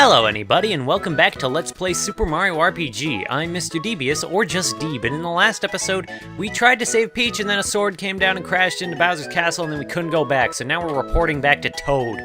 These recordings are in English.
Hello anybody, and welcome back to Let's Play Super Mario RPG. I'm Mr. Devious, or just Deeb, and in the last episode, we tried to save Peach and then a sword came down and crashed into Bowser's castle and then we couldn't go back, so now we're reporting back to Toad,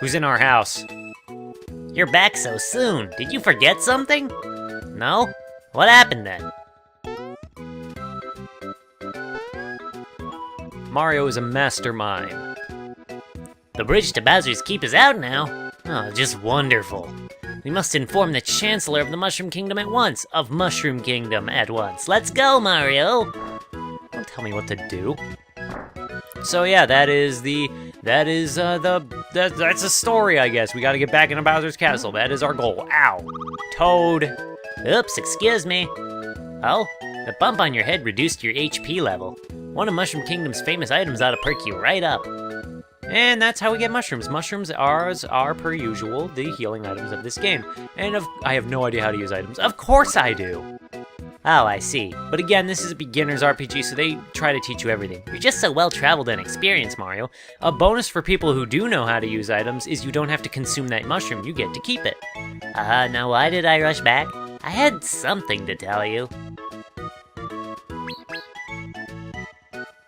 who's in our house. You're back so soon. Did you forget something? No? What happened then? Mario is a mastermind. The bridge to Bowser's Keep is out now. Oh, just wonderful. We must inform the Chancellor of the Mushroom Kingdom at once. Of Mushroom Kingdom at once. Let's go, Mario! Don't tell me what to do. So yeah, that's a story, I guess. We gotta get back into Bowser's castle. That is our goal. Ow! Toad! Oops, excuse me. Oh, the bump on your head reduced your HP level. One of Mushroom Kingdom's famous items ought to perk you right up. And that's how we get mushrooms. Mushrooms are, per usual, the healing items of this game. And I have no idea how to use items. Of course I do! Oh, I see. But again, this is a beginner's RPG, so they try to teach you everything. You're just so well-traveled and experienced, Mario. A bonus for people who do know how to use items is you don't have to consume that mushroom, you get to keep it. Now why did I rush back? I had something to tell you.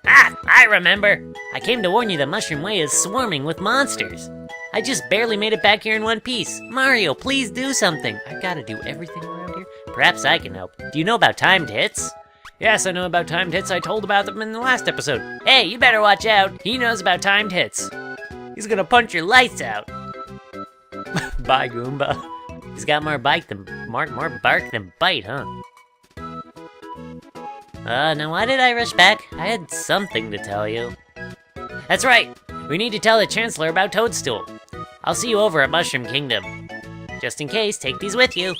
Ah, I remember! I came to warn you the Mushroom Way is swarming with monsters. I just barely made it back here in one piece. Mario, please do something. I gotta do everything around here. Perhaps I can help. Do you know about timed hits? Yes, I know about timed hits. I told about them in the last episode. Hey, you better watch out. He knows about timed hits. He's gonna punch your lights out. Bye, Goomba. He's got more bark than bite, huh? Now why did I rush back? I had something to tell you. That's right! We need to tell the Chancellor about Toadstool. I'll see you over at Mushroom Kingdom. Just in case, take these with you.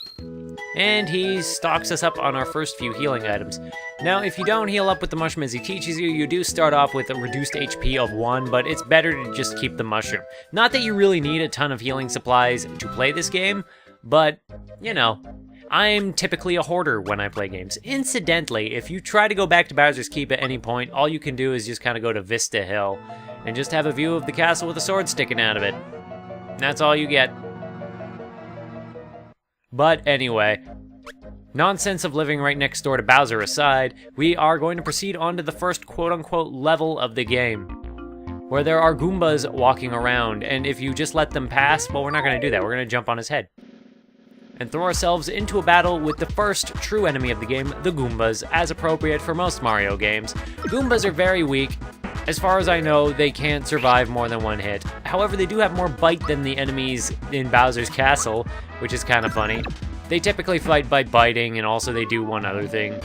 And he stocks us up on our first few healing items. Now, if you don't heal up with the mushroom as he teaches you, you do start off with a reduced HP of 1, but it's better to just keep the mushroom. Not that you really need a ton of healing supplies to play this game, but, you know, I'm typically a hoarder when I play games. Incidentally, if you try to go back to Bowser's Keep at any point, all you can do is just kind of go to Vista Hill and just have a view of the castle with a sword sticking out of it. That's all you get. But anyway, nonsense of living right next door to Bowser aside, we are going to proceed on to the first quote-unquote level of the game, where there are Goombas walking around, and if you just let them pass, well, we're not going to do that. We're going to jump on his head and throw ourselves into a battle with the first true enemy of the game, the Goombas, as appropriate for most Mario games. Goombas are very weak. As far as I know, they can't survive more than one hit. However, they do have more bite than the enemies in Bowser's Castle, which is kind of funny. They typically fight by biting, and also they do one other thing.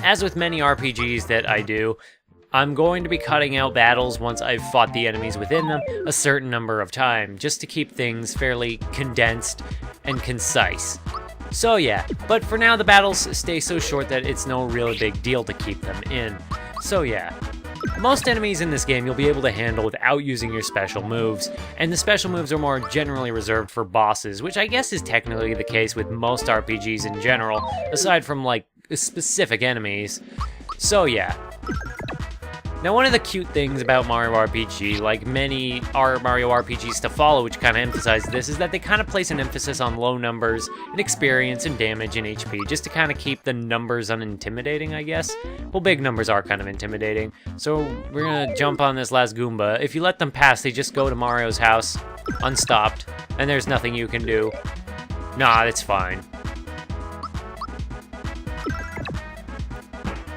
As with many RPGs that I do, I'm going to be cutting out battles once I've fought the enemies within them a certain number of times, just to keep things fairly condensed and concise. So yeah, but for now the battles stay so short that it's no real big deal to keep them in. So yeah. Most enemies in this game you'll be able to handle without using your special moves, and the special moves are more generally reserved for bosses, which I guess is technically the case with most RPGs in general, aside from like specific enemies. So yeah. Now, one of the cute things about Mario RPG, like many Mario RPGs to follow, which kind of emphasize this, is that they kind of place an emphasis on low numbers and experience and damage and HP, just to kind of keep the numbers unintimidating, I guess. Well, big numbers are kind of intimidating. So we're gonna jump on this last Goomba. If you let them pass, they just go to Mario's house, unstopped, and there's nothing you can do. Nah, it's fine.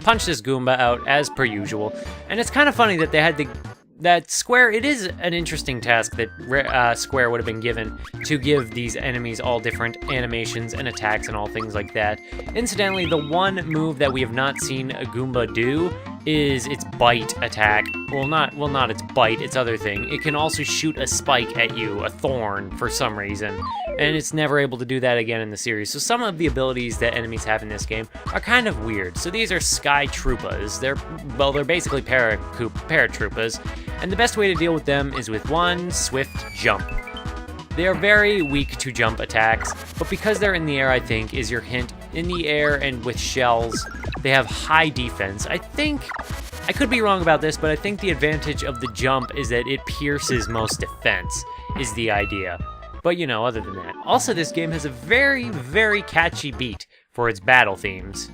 Punch this Goomba out as per usual, and it's kind of funny that they had that Square. It is an interesting task that Square would have been given to give these enemies all different animations and attacks and all things like that. Incidentally, the one move that we have not seen a Goomba do is its bite attack. Well, not its bite, its other thing. It can also shoot a spike at you, a thorn, for some reason, and it's never able to do that again in the series. So some of the abilities that enemies have in this game are kind of weird. So these are Sky Troopas. They're basically paratroopas, and the best way to deal with them is with one swift jump. They are very weak to jump attacks, but because they're in the air, I think, is your hint. In the air and with shells, they have high defense. I think, I could be wrong about this, but I think the advantage of the jump is that it pierces most defense, is the idea. But you know, other than that. Also, this game has a very, very catchy beat for its battle themes.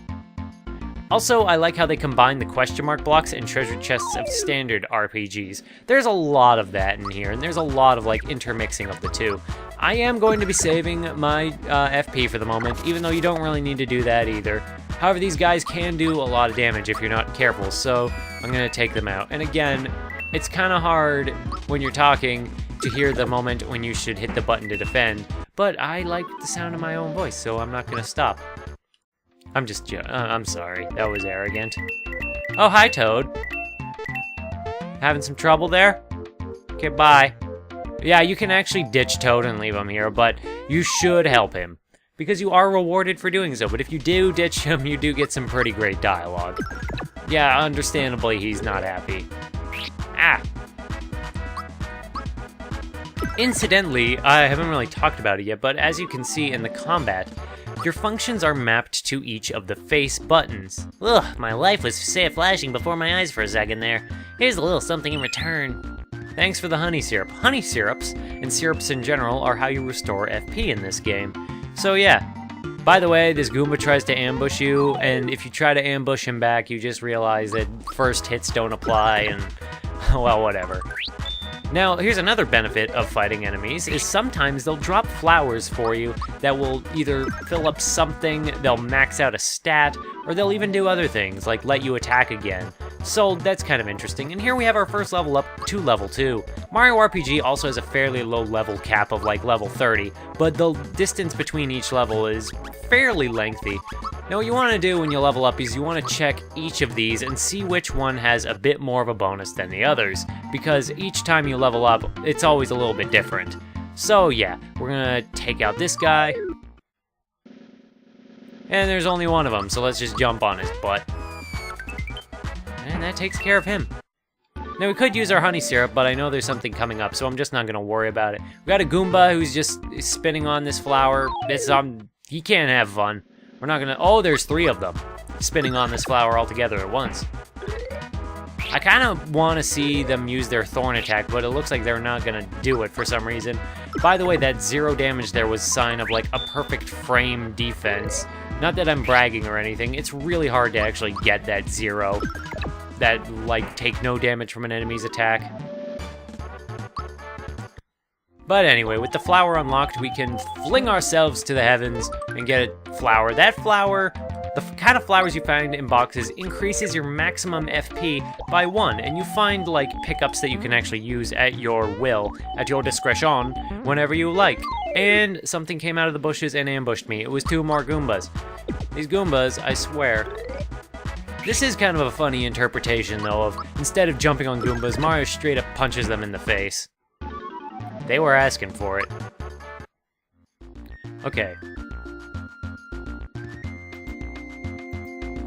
Also, I like how they combine the question mark blocks and treasure chests of standard RPGs. There's a lot of that in here, and there's a lot of like intermixing of the two. I am going to be saving my FP for the moment, even though you don't really need to do that either. However, these guys can do a lot of damage if you're not careful, so I'm going to take them out. And again, it's kind of hard when you're talking to hear the moment when you should hit the button to defend, but I like the sound of my own voice, so I'm not going to stop. I'm sorry, that was arrogant. Oh, hi, Toad. Having some trouble there? Okay, bye. Yeah, you can actually ditch Toad and leave him here, but you should help him, because you are rewarded for doing so. But if you do ditch him, you do get some pretty great dialogue. Yeah, understandably, he's not happy. Ah. Incidentally, I haven't really talked about it yet, but as you can see in the combat, your functions are mapped to each of the face buttons. Ugh, my life was flashing before my eyes for a second there. Here's a little something in return. Thanks for the honey syrup. Honey syrups, and syrups in general, are how you restore FP in this game. So yeah. By the way, this Goomba tries to ambush you, and if you try to ambush him back, you just realize that first hits don't apply, and well, whatever. Now, here's another benefit of fighting enemies, is sometimes they'll drop flowers for you that will either fill up something, they'll max out a stat, or they'll even do other things, like let you attack again. So that's kind of interesting, and here we have our first level up to level 2. Mario RPG also has a fairly low level cap of like level 30, but the distance between each level is fairly lengthy. Now what you want to do when you level up is you want to check each of these and see which one has a bit more of a bonus than the others, because each time you level up, it's always a little bit different. So yeah, we're gonna take out this guy, and there's only one of them, so let's just jump on his butt. And that takes care of him. Now we could use our honey syrup, but I know there's something coming up, so I'm just not gonna worry about it. We got a Goomba who's just spinning on this flower. He can't have fun. We're not gonna, oh, there's 3 of them spinning on this flower all together at once. I kind of want to see them use their thorn attack, but it looks like they're not gonna do it for some reason. By the way, that 0 damage there was a sign of like a perfect frame defense. Not that I'm bragging or anything, it's really hard to actually get that 0. That, like, take no damage from an enemy's attack. But anyway, with the flower unlocked, we can fling ourselves to the heavens and get a flower. That flower, the kind of flowers you find in boxes, increases your maximum FP by 1, and you find, like, pickups that you can actually use at your will, at your discretion, whenever you like. And something came out of the bushes and ambushed me. It was 2 more Goombas. These Goombas, I swear. This is kind of a funny interpretation, though, of instead of jumping on Goombas, Mario straight up punches them in the face. They were asking for it. Okay.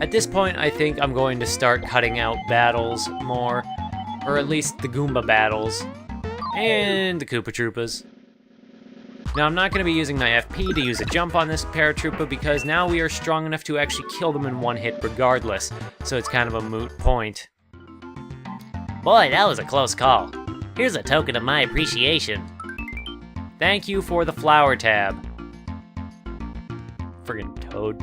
At this point, I think I'm going to start cutting out battles more, or at least the Goomba battles, and the Koopa Troopas. Now, I'm not going to be using my FP to use a jump on this Paratroopa because now we are strong enough to actually kill them in 1 hit regardless, so it's kind of a moot point. Boy, that was a close call. Here's a token of my appreciation. Thank you for the flower tab. Friggin' Toad.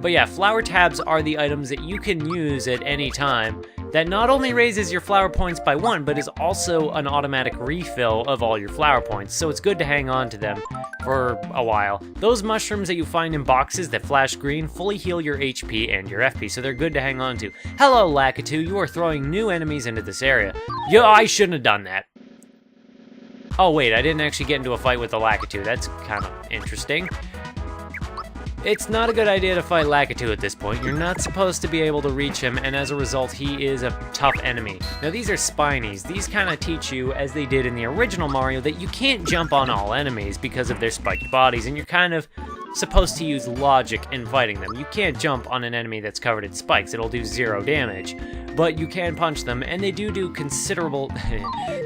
But yeah, flower tabs are the items that you can use at any time that not only raises your flower points by 1, but is also an automatic refill of all your flower points, so it's good to hang on to them for a while. Those mushrooms that you find in boxes that flash green fully heal your HP and your FP, so they're good to hang on to. Hello, Lakitu, you are throwing new enemies into this area. Yeah, I shouldn't have done that. Oh wait, I didn't actually get into a fight with the Lakitu. That's kind of interesting. It's not a good idea to fight Lakitu at this point. You're not supposed to be able to reach him, and as a result, he is a tough enemy. Now, these are Spinies. These kind of teach you, as they did in the original Mario, that you can't jump on all enemies because of their spiked bodies, and you're kind of supposed to use logic in fighting them. You can't jump on an enemy that's covered in spikes. It'll do 0 damage. But you can punch them, and they do considerable...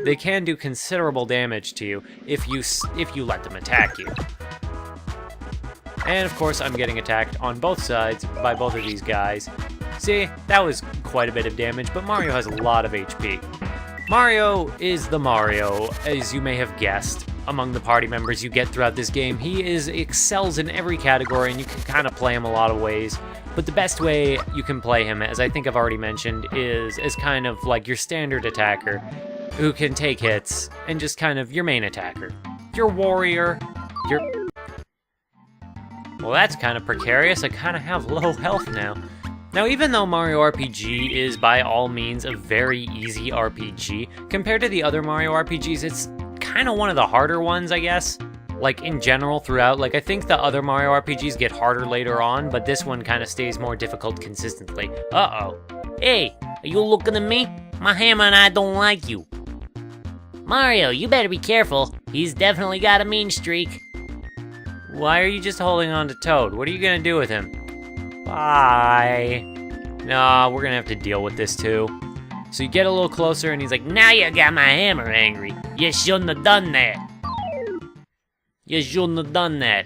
they can do considerable damage to you if you let them attack you. And of course, I'm getting attacked on both sides by both of these guys. See, that was quite a bit of damage, but Mario has a lot of HP. Mario is the Mario, as you may have guessed. among the party members you get throughout this game. He excels in every category, and you can kind of play him a lot of ways. But the best way you can play him, as I think I've already mentioned, is as kind of like your standard attacker who can take hits and just kind of your main attacker. Your warrior, your... Well, that's kind of precarious. I kind of have low health now. Now, even though Mario RPG is by all means a very easy RPG, compared to the other Mario RPGs, it's kind of one of the harder ones, I guess. Like, in general, throughout. Like, I think the other Mario RPGs get harder later on, but this one kind of stays more difficult consistently. Uh-oh. Hey, are you looking at me? My hammer and I don't like you. Mario, you better be careful. He's definitely got a mean streak. Why are you just holding on to Toad? What are you gonna do with him? Bye. Nah, we're gonna have to deal with this too. So you get a little closer and he's like, now you got my hammer angry. You shouldn't have done that. You shouldn't have done that.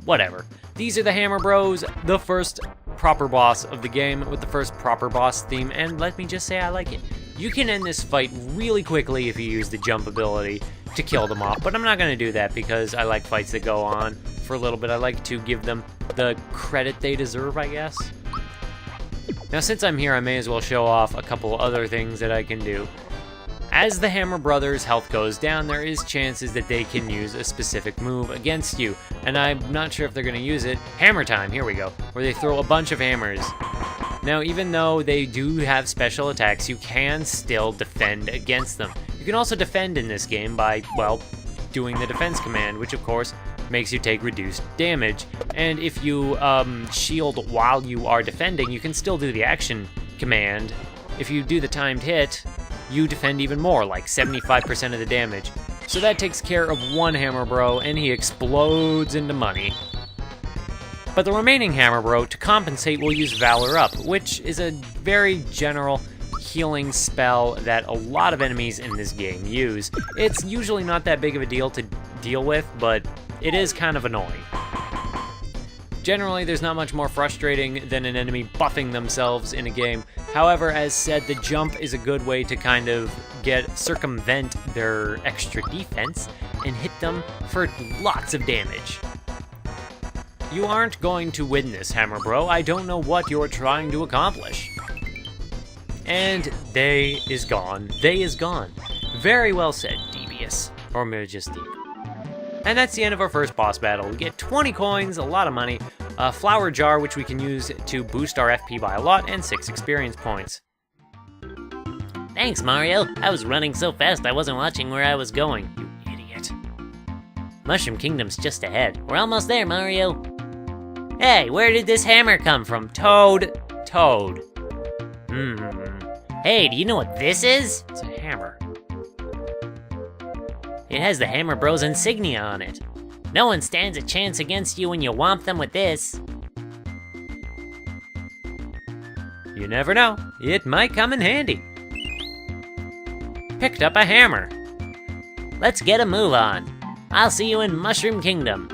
Whatever. These are the Hammer Bros, the first proper boss of the game with the first proper boss theme, and let me just say I like it. You can end this fight really quickly if you use the jump ability to kill them off, but I'm not gonna do that because I like fights that go on for a little bit. I like to give them the credit they deserve, I guess. Now, since I'm here, I may as well show off a couple other things that I can do. As the Hammer Brothers' health goes down, there is chances that they can use a specific move against you, and I'm not sure if they're gonna use it. Hammer time, here we go, where they throw a bunch of hammers. Now, even though they do have special attacks, you can still defend against them. You can also defend in this game by, well, doing the defense command, which of course makes you take reduced damage. And if you shield while you are defending, you can still do the action command. If you do the timed hit, you defend even more, like 75% of the damage. So that takes care of one Hammer Bro, and he explodes into money. But the remaining Hammer Bro, to compensate, will use Valor Up, which is a very general healing spell that a lot of enemies in this game use. It's usually not that big of a deal to deal with, but it is kind of annoying. Generally, there's not much more frustrating than an enemy buffing themselves in a game. However, as said, the jump is a good way to kind of circumvent their extra defense and hit them for lots of damage. You aren't going to win this, Hammer Bro. I don't know what you're trying to accomplish. And they is gone. They is gone. Very well said, Devious. Or Majestic. And that's the end of our first boss battle. We get 20 coins, a lot of money, a flower jar which we can use to boost our FP by a lot, and 6 experience points. Thanks, Mario. I was running so fast I wasn't watching where I was going. You idiot. Mushroom Kingdom's just ahead. We're almost there, Mario. Hey, where did this hammer come from? Toad. Hey, do you know what this is? It's a hammer. It has the Hammer Bros insignia on it. No one stands a chance against you when you whomp them with this. You never know. It might come in handy. Picked up a hammer. Let's get a move on. I'll see you in Mushroom Kingdom.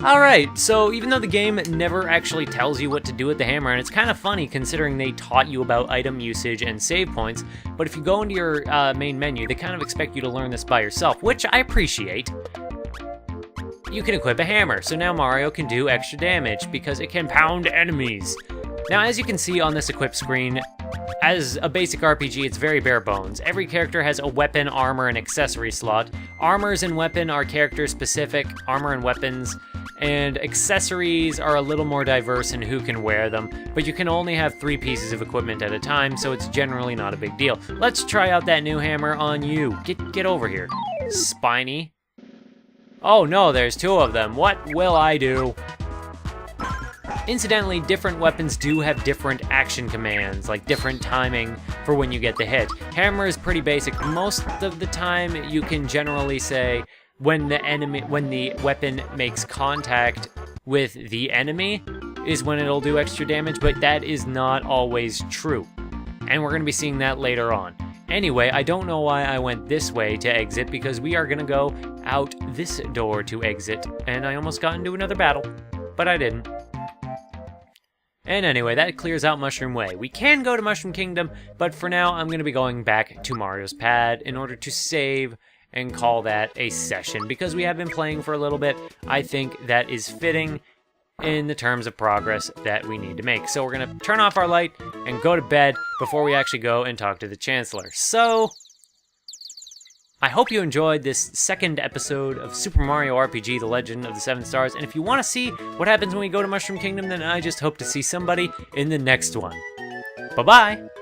Alright, so even though the game never actually tells you what to do with the hammer, and it's kind of funny considering they taught you about item usage and save points, but if you go into your main menu, they kind of expect you to learn this by yourself, which I appreciate. You can equip a hammer, so now Mario can do extra damage because it can pound enemies. Now, as you can see on this equip screen, as a basic RPG, it's very bare bones. Every character has a weapon, armor, and accessory slot. Armors and weapon are character specific, armor and weapons, and accessories are a little more diverse in who can wear them, but you can only have 3 pieces of equipment at a time, so it's generally not a big deal. Let's try out that new hammer on you. Get over here. Spiny. Oh no, there's 2 of them. What will I do? Incidentally, different weapons do have different action commands, like different timing for when you get the hit. Hammer is pretty basic. Most of the time, you can generally say when the weapon makes contact with the enemy is when it'll do extra damage, but that is not always true. And we're gonna be seeing that later on. Anyway, I don't know why I went this way to exit, because we are gonna go out this door to exit, and I almost got into another battle, but I didn't. And anyway, that clears out Mushroom Way. We can go to Mushroom Kingdom, but for now, I'm going to be going back to Mario's pad in order to save and call that a session. Because we have been playing for a little bit, I think that is fitting in the terms of progress that we need to make. So we're going to turn off our light and go to bed before we actually go and talk to the Chancellor. So I hope you enjoyed this second episode of Super Mario RPG: The Legend of the Seven Stars, and if you want to see what happens when we go to Mushroom Kingdom, then I just hope to see somebody in the next one. Bye-bye!